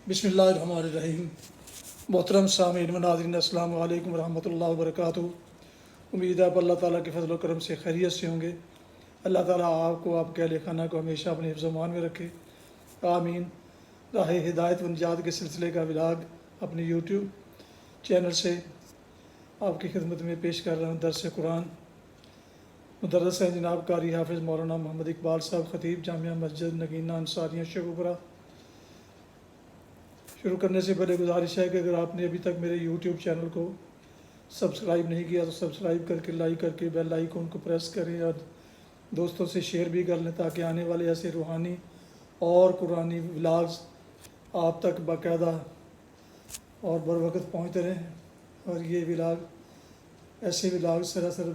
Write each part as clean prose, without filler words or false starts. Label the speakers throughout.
Speaker 1: بسم اللہ الرحمن الرحیم۔ محترم سامعین و ناظرین، السلام علیکم ورحمۃ اللہ وبرکاتہ۔ امید ہے آپ اللہ تعالیٰ کے فضل و کرم سے خیریت سے ہوں گے۔ اللہ تعالیٰ آپ کو، آپ کے اہل خانہ کو ہمیشہ اپنے حفظ و امان میں رکھے، آمین۔ راہ ہدایت و نجات کے سلسلے کا ولاگ اپنے یوٹیوب چینل سے آپ کی خدمت میں پیش کر رہا ہوں۔ درس قرآن مدرس ہیں جناب قاری حافظ مولانا محمد اقبال صاحب، خطیب جامعہ مسجد نگینہ انصاریہ شیخوپورہ۔ شروع کرنے سے پہلے گزارش ہے کہ اگر آپ نے ابھی تک میرے یوٹیوب چینل کو سبسکرائب نہیں کیا تو سبسکرائب کر کے، لائک کر کے بیل آئیکن کو پریس کریں اور دوستوں سے شیئر بھی کر لیں، تاکہ آنے والے ایسے روحانی اور قرآنی ولاگز آپ تک باقاعدہ اور بروقت پہنچتے رہیں، اور یہ ولاگ ایسے ولاگ سراسر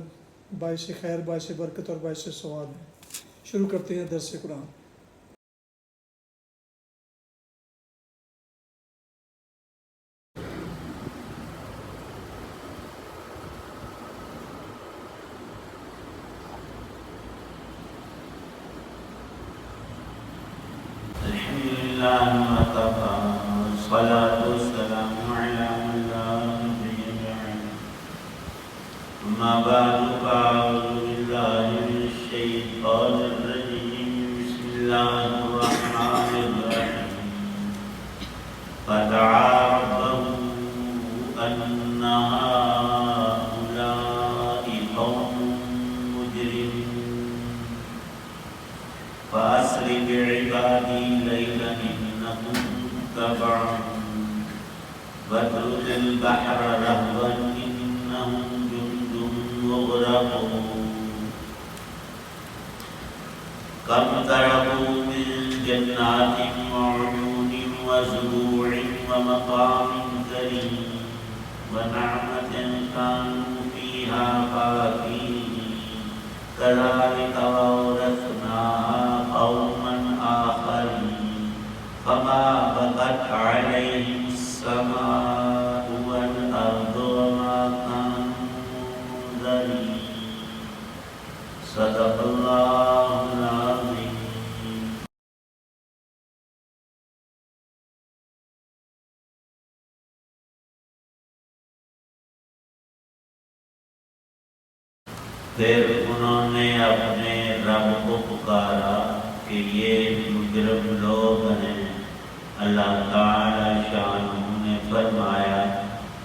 Speaker 1: باعث خیر، باعث برکت اور باعث ثواب ہیں۔ شروع کرتے ہیں درس قرآن۔
Speaker 2: والصلاة والسلام على من لا نبي بعده أما بعد فأعوذ بالله من الشيطان الرجيم بسم الله الرحمن الرحيم فدعا ربه أن هؤلاء قوم مجرمون فأسر بعبادي ليلا إنكم متبعون واترك البحر رهوا إنهم جند مغرقون كم تركوا من جنات وعيون وزروع ومقام كريم ونعمة كانوا فيها فاكهين كذلك وأورثناها قوما آخرين فما بغت عليهم السماء والأرض وما كانوا منذرين صدق الله العظيم۔ پھر انہوں نے اپنے رب کو پکارا کہ یہ مجرم لوگ ہیں۔ اللہ تعالی شانہ نے فرمایا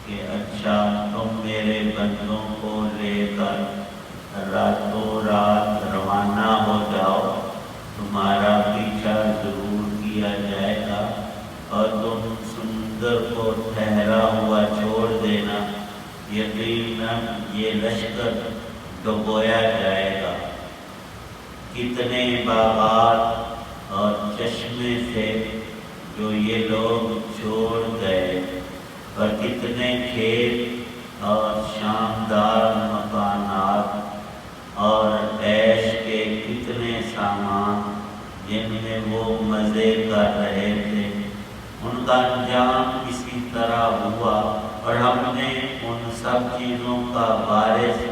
Speaker 2: کہ اچھا، تم میرے بندوں کو لے کر راتوں رات روانہ ہو جاؤ، تمہارا پیچھا ضرور کیا جائے گا، اور تم سمندر کو ٹھہرا ہوا چھوڑ دینا، یقیناً یہ لشکر ڈبویا جائے گا۔ کتنے باغات اور چشمے تھے جو یہ لوگ چھوڑ گئے، اور کتنے کھیت اور شاندار مکانات اور عیش کے کتنے سامان جن میں وہ مزے کر رہے تھے۔ ان کا انجام اسی طرح ہوا، اور ہم نے ان سب چیزوں کا وارث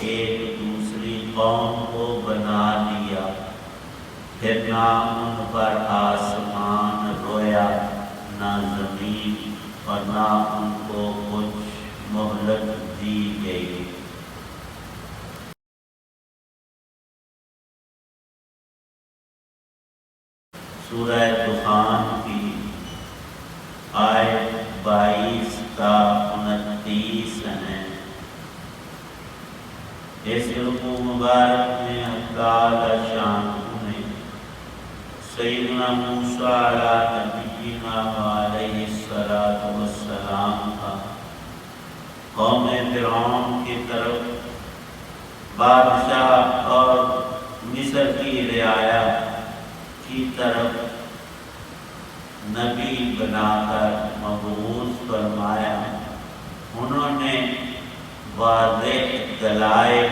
Speaker 2: ایک دوسری قوم کو بنا دیا، پھر نہ ان پر آسمان رویا، نہ زمین، اور نہ ان کو کچھ مہلت دی گئی۔ سورہ دخان کی آیت 22 تا 29 ہیں۔ اس رکوع مبارک میں اللہ تعالی شانہ نے سیدنا موسیٰ علیہ نبینا علیہ السلام کا قوم فرعون کی طرف بادشاہ اور مصر کی رعایا کی طرف نبی بنا کر مبعوث فرمایا۔ انہوں نے واضح دلائل،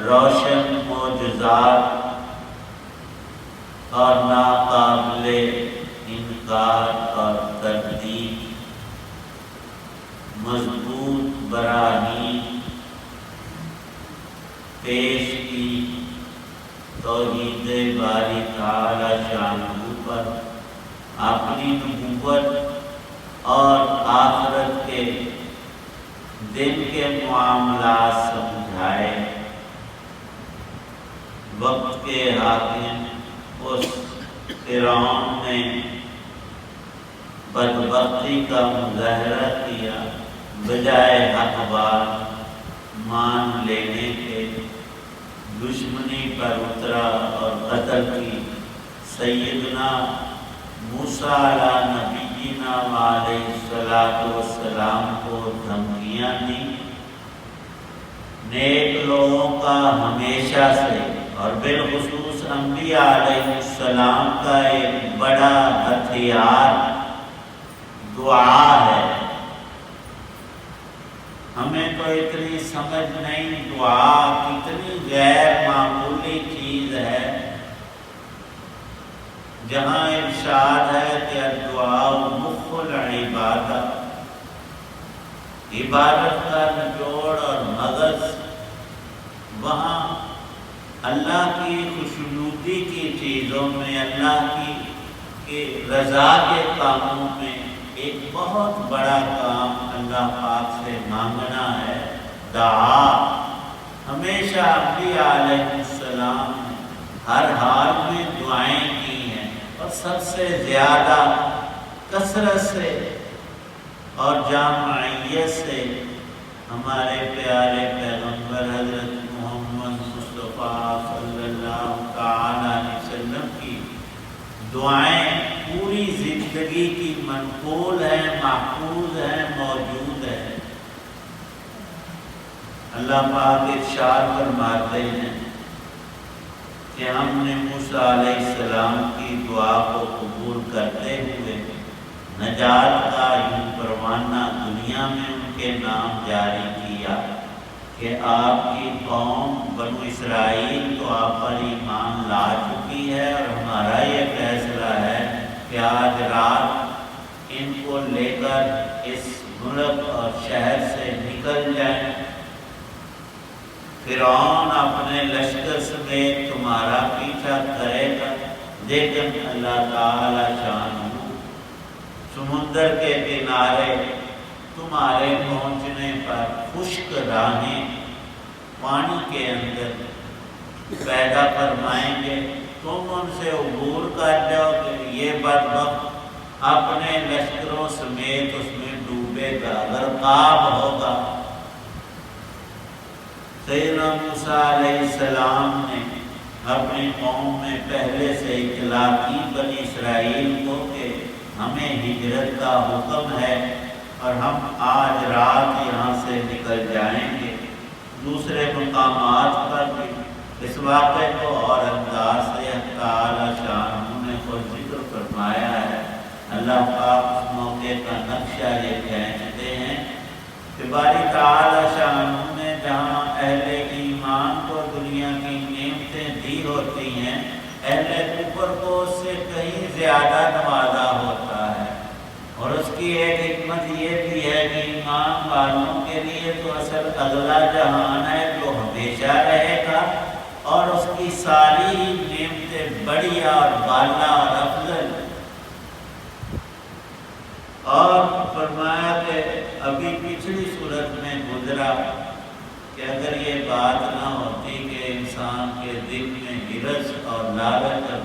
Speaker 2: روشن معجزات اور ناقابل انکار اور تردید، مضبوط براہین پیش کی توحید باری تعالی شانہ پر پر اپنی نبوت اور آخرت کے دن کے معاملات سمجھائے۔ وقت کے حاکم اس فرعون نے بدبختی کا مظاہرہ کیا، بجائے حق بات مان لینے کے دشمنی پر اترا اور قتل کی۔ سیدنا موسیٰ علیہ نبینا علیہ الصلوۃ والسلام کو دھمکیاں دی۔ نیک لوگوں کا ہمیشہ سے اور بالخصوص انبیاء علیہ السلام کا ایک بڑا ہتھیار دعا ہے۔ ہمیں تو اتنی سمجھ نہیں دعا کتنی غیر معمولی چیز ہے، جہاں ارشاد ہے کہ الدعاء مخ العبادت، عبادت کا نچوڑ اور مغز، وہاں اللہ کی خوشنودی کی چیزوں میں، اللہ کی رضا کے کاموں میں ایک بہت بڑا کام اللہ پاک سے مانگنا ہے، دعا۔ ہمیشہ انبیاء علیہ السلام نے ہر حال میں دعائیں کی ہیں، اور سب سے زیادہ کثرت سے اور جامعیت سے ہمارے پیارے پیغمبر حضرت محمد مصطفیٰ صلی اللہ تعالیٰ علیہ وسلم کی دعائیں پوری زندگی کی منقول ہیں، محفوظ ہیں، موجود ہیں۔ اللہ پاک ارشاد فرماتے ہیں کہ ہم نے موسیٰ علیہ السلام کی دعا کو قبول کرتے ہوئے نجات کا یوں پروانہ دنیا میں ان کے نام جاری کیا کہ آپ کی قوم بنو اسرائیل تو آپ پر ایمان لا چکی ہے، اور ہمارا یہ فیصلہ ہے کہ آج رات ان کو لے کر اس ملک اور شہر سے نکل جائیں۔ فرعون اپنے لشکر سمیت تمہارا پیچھا کرے گا، لیکن اللہ تعالی شانہ سمندر کے کنارے تمہارے پہنچنے پر خشک راہیں پانی کے اندر پیدا فرمائیں گے، تم ان سے عبور کر جاؤ گے، یہ بدبخت اپنے لشکروں سمیت اس میں ڈوبے گا، غرقاب ہوگا۔ سیدنا موسیٰ علیہ السلام نے اپنی قوم میں پہلے سے اطلاع کی بنی اسرائیل کو کہ ہمیں ہجرت کا حکم ہے اور ہم آج رات یہاں سے نکل جائیں گے۔ دوسرے مقامات پر بھی اس واقعے کو اور انداز سے تعالی شانہ نے خود ذکر فرمایا ہے۔ اللہ پاک اس موقع کا نقشہ یہ کھینچتے ہیں کہ باری تعالی شانہ نے جہاں اہل ایمان کو دنیا کی نعمتیں دی ہوتی ہیں، اہل کفر کو اس سے کہیں زیادہ نوازا ہوتا ہے۔ اور اس کی ایک حکمت یہ بھی ہے کہ ایمان والوں کے لیے تو اصل اگلا جہان ہے جو ہمیشہ رہے گا، اور اس کی ساری نعمتیں بڑھیا اور بالا اور افضل۔ اور فرمایا کہ ابھی پچھلی صورت میں گزرا کہ اگر یہ بات نہ ہوتی کہ انسان کے دل میں ہرس اور لالچ اور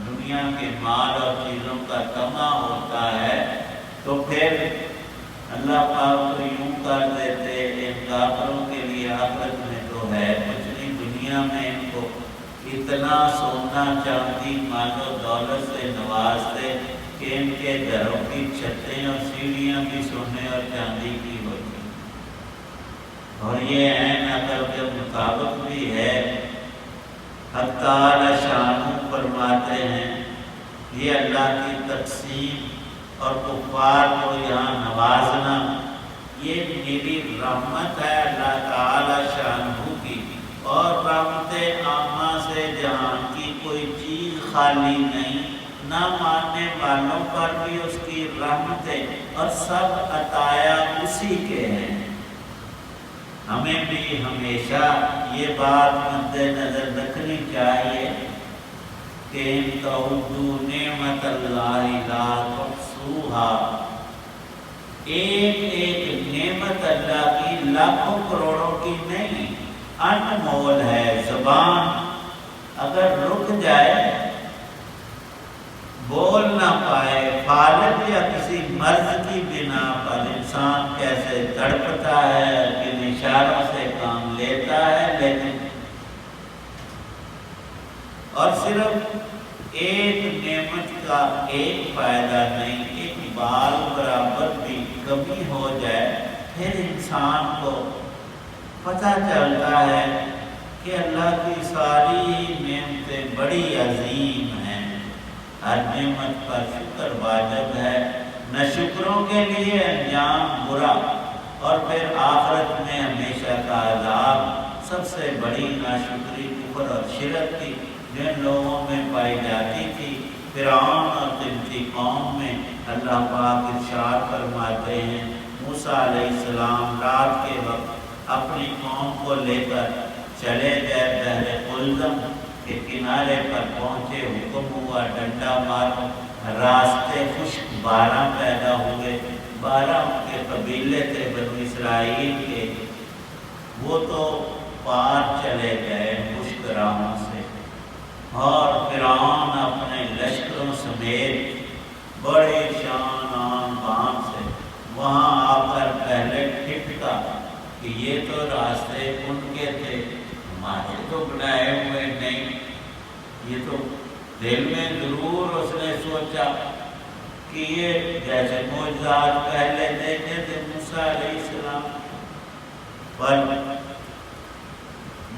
Speaker 2: دنیا کے مال اور چیزوں کا طمع ہوتا ہے، تو پھر اللہ پاک کو یوں کر دیتے ان کافروں کے لیے آخرت میں تو ہے کچھ نہیں، دنیا میں ان کو اتنا سونا چاندی مال و دولت سے نوازتے کہ ان کے گھروں کی چھتیں اور سیڑھیاں بھی سونے اور چاندی کی ہوتی، اور یہ عین عقل کے مطابق بھی ہے۔ حق تعالی شانہ فرماتے ہیں یہ اللہ کی تقسیم اور کفار کو یہاں نوازنا یہ میری رحمت ہے اللہ تعالی شانہ کی، اور رحمت عامہ سے جہان کی کوئی چیز خالی نہیں، نہ ماننے والوں پر بھی اس کی رحمتیں اور سب عطایا اسی کے ہیں۔ ہمیں بھی ہمیشہ یہ بات مد نظر رکھنی چاہیے کہ ان تعدوا نعمت اللہ لا تحصوہا، ایک ایک نعمت اللہ کی لاکھوں کروڑوں کی نہیں، انمول ہے۔ زبان اگر رک جائے، بول نہ پائے، فالج یا کسی مرض کی بنا پر انسان کیسے تڑپتا ہے، کن اشاروں سے کام لیتا ہے، لیکن اور صرف ایک نعمت کا ایک فائدہ نہیں، ایک بال برابر بھی کمی ہو جائے، پھر انسان کو پتہ چلتا ہے کہ اللہ کی ساری نعمتیں بڑی عظیم ہیں۔ ہر نعمت پر شکر واجب ہے، نہ شکروں کے لیے انجام برا، اور پھر آخرت میں ہمیشہ کا عذاب۔ سب سے بڑی ناشکری کفر اور شرک تھی جن لوگوں میں پائی جاتی تھی، فرعون اور قبطی قوم میں۔ اللہ پاک ارشاد فرماتے ہیں، موسیٰ علیہ السلام رات کے وقت اپنی قوم کو لے کر چلے گئے بحر قلزم کے کنارے پر پہنچے، حکم ہوا ڈنڈا مارو، راستے خشک 12 پیدا ہوئے، 12 ان کے قبیلے تھے بنو اسرائیل کے، وہ تو پار چلے گئے خشک راہوں سے، اور فرعون اپنے لشکروں سمیت بڑے شان آن بان سے وہاں آ کر پہلے ٹھٹکا کہ یہ تو راستے ان کے تھے، ہمارے تو بنائے ہوئے نہیں۔ یہ تو دل میں ضرور اس نے سوچا کہ یہ جیسے معجزات پہلے دیکھے تھے موسیٰ علیہ السلام، پر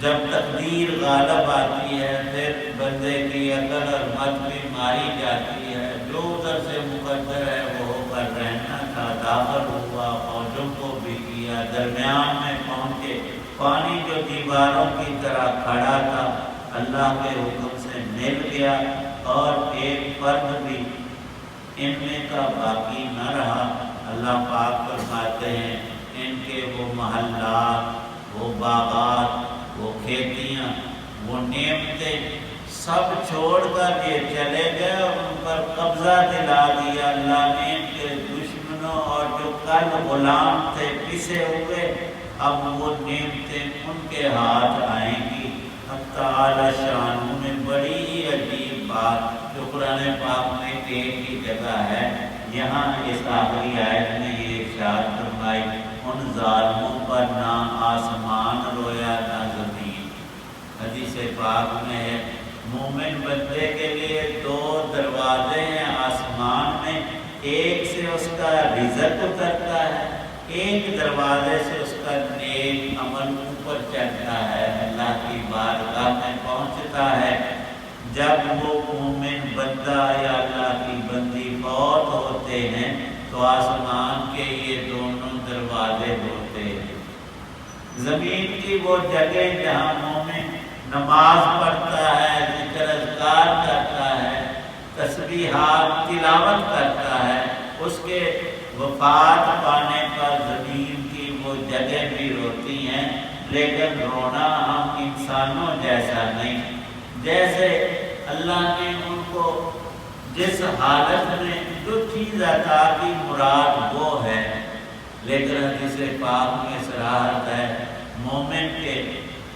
Speaker 2: جب تقدیر غالب آتی ہے پھر بندے کی عقل اور مت بھی ماری جاتی ہے۔ جو ادھر سے مقدر ہے وہ ہو کر رہنا تھا، داخل ہوا، فوجوں کو بھی کیا، درمیان میں پہنچے، پانی جو دیواروں کی طرح کھڑا تھا اللہ کے حکم سے مل گیا، اور ایک فرد بھی ان میں کا باقی نہ رہا۔ اللہ پاک فرماتے ہیں ان کے وہ محلات، وہ باغات، وہ کھیتیاں، وہ نعمتیں سب چھوڑ کر یہ چلے گئے اور ان پر قبضہ دلا دیا اللہ نے۔ ان کے دشمنوں اور جو کل غلام تھے پسے ہوئے، اب وہ نعمتیں ان کے ہاتھ آئیں گی۔ اب تعالی شانہ میں بڑی ہی عجیب بات جو قرآن پاک میں ایک ہی جگہ ہے، یہاں اس آخری آیت میں یہ ارشاد فرمائی، ان ظالموں پر نہ آسمان رویا نہ زمین۔ حدیث پاک میں ہے مومن بندے کے لیے 2 دروازے ہیں آسمان میں، ایک سے اس کا رزق اترتا ہے، ایک دروازے سے اس کا نیک عمل اوپر چڑھتا ہے، اللہ کی بارگاہ میں پہنچتا ہے۔ جب وہ مومن بندہ یا اللہ کی بندی فوت ہوتے ہیں تو آسمان کے یہ دونوں دروازے ہوتے ہیں۔ زمین کی وہ جگہ جہاں مومن نماز پڑھتا ہے، ذکر اذکار کرتا ہے، تسبیحات تلاوت کرتا ہے، اس کے وفات پانے پر زمین کی وہ جگہ بھی روتی ہیں، لیکن رونا ہم انسانوں جیسا نہیں۔ جیسے اللہ نے ان کو جس حالت میں جو چیز عطا کی مراد وہ ہے، لیکن حدیث پاک میں صراحت ہے مومن کے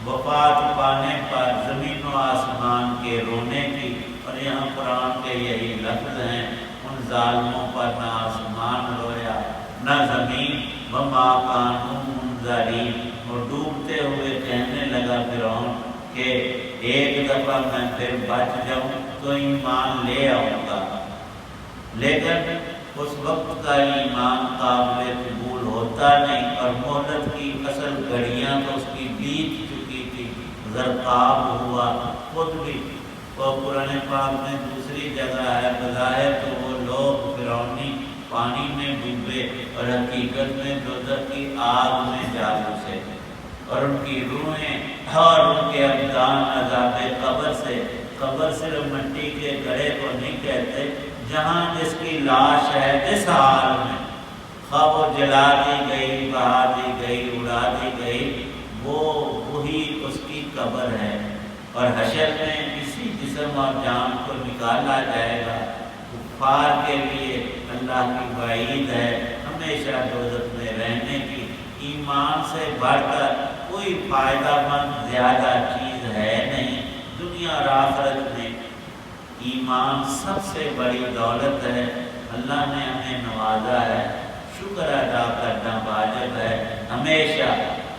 Speaker 2: وفات پانے پر زمین و آسمان کے رونے کی، اور یہاں قرآن کے یہی لفظ ہیں، ان ظالموں پر نہ آسمان رویا نہ زمین، وما کانوا منظرین۔ اور ڈوبتے ہوئے کہنے لگا فرعون کہ ایک دفعہ میں پھر بچ جاؤں تو ایمان لے آؤں گا، لیکن اس وقت کا ایمان قابل قبول ہوتا نہیں، اور مہلت کی اصل گھڑیاں تو اس کی بیت چکی تھی، غرقاب ہوا خود بھی۔ اور قرآن پاک میں دوسری جگہ ہے بظاہر تو وہ لوگ فرعونی پانی میں ڈوبے اور حقیقت میں دوزخ کی آگ میں جا گھسے، اور ان کی روحیں اور ان کے ابدان عذاب قبر سے، قبر صرف مٹی کے گڑھے کو نہیں کہتے، جہاں جس کی لاش ہے جس حال میں، خواہ وہ جلا دی گئی، بہا دی گئی، اڑا دی گئی، وہی اس کی قبر ہے۔ اور حشر میں اسی جسم اور جان کو نکالا جائے گا۔ کفار کے لیے اللہ کی وعید ہے ہمیشہ دوزخ میں رہنے کی۔ ایمان سے بڑھ کر کوئی فائدہ مند زیادہ چیز ہے نہیں دنیا اور آخرت میں۔ ایمان سب سے بڑی دولت ہے، اللہ نے ہمیں نوازا ہے، شکر ادا کرنا واجب ہے ہمیشہ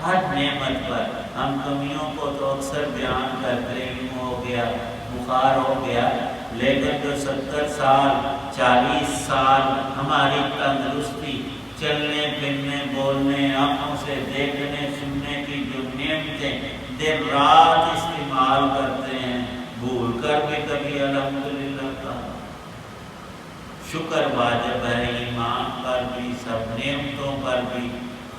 Speaker 2: ہر نعمت پر۔ ہم کمیوں کو تو اکثر بیان کرتے علم ہو گیا، بخار ہو گیا، لیکن جو 70 سال 40 سال ہماری تندرستی، چلنے پھرنے بولنے آنکھوں سے دیکھنے سننے کی جو نعمتیں دن رات استعمال کرتے ہیں، بھول کر بھی کبھی الحمدللہ کا شکر واجب ہے۔ ایمان پر بھی سب نعمتوں پر بھی۔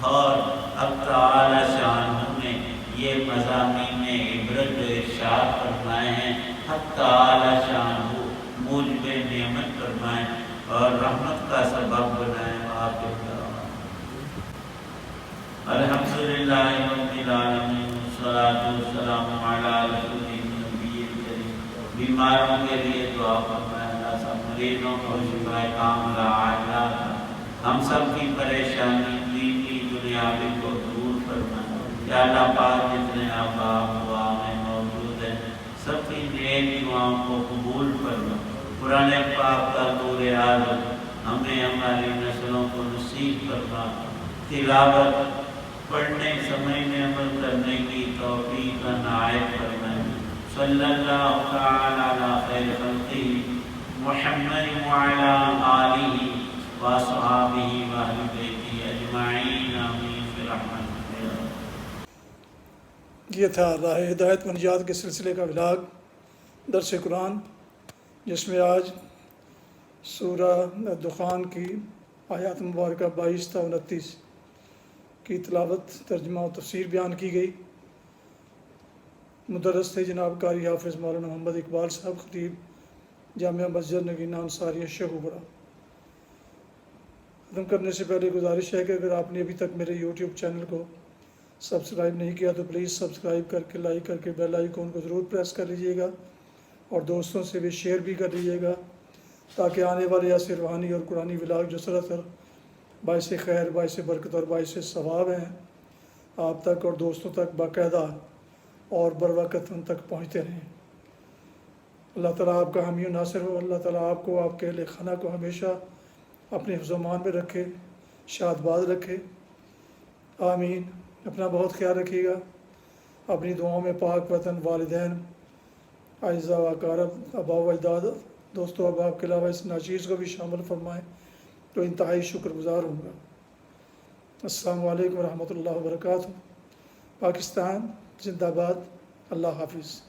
Speaker 2: اور اب تعالی شانہ نے یہ مضامین عبرت جو ارشاد فرمائے ہیں، اب تعالی شانہ موجب نعمت فرمائیں اور رحمت کا سبب بنائیں۔ الحمدللہ رب العالمین والصلاۃ والسلام علی رسول النبی الکریم۔ بیماروں کے لیے دعا فرمائیں، اللہ سب مریضوں کو شفا کاملہ عاجلہ، ہم سب کی پریشانی دینی دنیاوی کو دور فرمائیں۔ یا اللہ پاک جتنے احباب دعا میں موجود ہیں سب کی نیک دعاؤں کو قبول فرما۔ قرآن پاک کا نور اعظم ہمیں ہماری نسلوں کو نصیب فرما۔ تلاوت پڑھنے سمجھنے عمل کرنے کی توفیق عنایت فرمائے۔ صلی اللہ تعالی علی خیر خلقہ محمد وعلی آلہ واصحابہ واہل بیتہ اجمعین آمین برحمتک۔
Speaker 1: یہ تھا راہ ہدایت و نجات کے سلسلے کا ولاگ درس قرآن، جس میں آج سورہ دخان کی آیات مبارکہ 22 تا 29 کی تلاوت، ترجمہ و تفسیر بیان کی گئی۔ مدرس تھے جناب قاری حافظ مولانا محمد اقبال صاحب، خطیب جامعہ مسجد نگینہ انصاریہ شیخوپورہ۔ ختم کرنے سے پہلے گزارش ہے کہ اگر آپ نے ابھی تک میرے یوٹیوب چینل کو سبسکرائب نہیں کیا تو پلیز سبسکرائب کر کے لائک کر کے بیل آئیکن کو ضرور پریس کر لیجئے گا، اور دوستوں سے بھی شیئر بھی کر لیجئے گا، تاکہ آنے والے ایسے روحانی اور قرآنی ولاگ جو سراسر باعث خیر، باعث برکت اور باعث ثواب ہیں، آپ تک اور دوستوں تک باقاعدہ اور بروقت ان تک پہنچتے رہیں۔ اللہ تعالیٰ آپ کا حامی و ناصر ہو۔ اللہ تعالیٰ آپ کو، آپ کے اہل خانہ کو ہمیشہ اپنے حفظ و امان میں رکھے، شاد باد رکھے، آمین۔ اپنا بہت خیال رکھیے گا، اپنی دعاؤں میں پاک وطن، والدین، اعزاء و اقارب، آباء و اجداد، دوستوں احباب کے علاوہ اس ناچیز کو بھی شامل فرمائیں تو انتہائی شکر گزار ہوں گا۔ السلام علیکم ورحمۃ اللہ وبرکاتہ۔ پاکستان زندہ باد۔ اللہ حافظ۔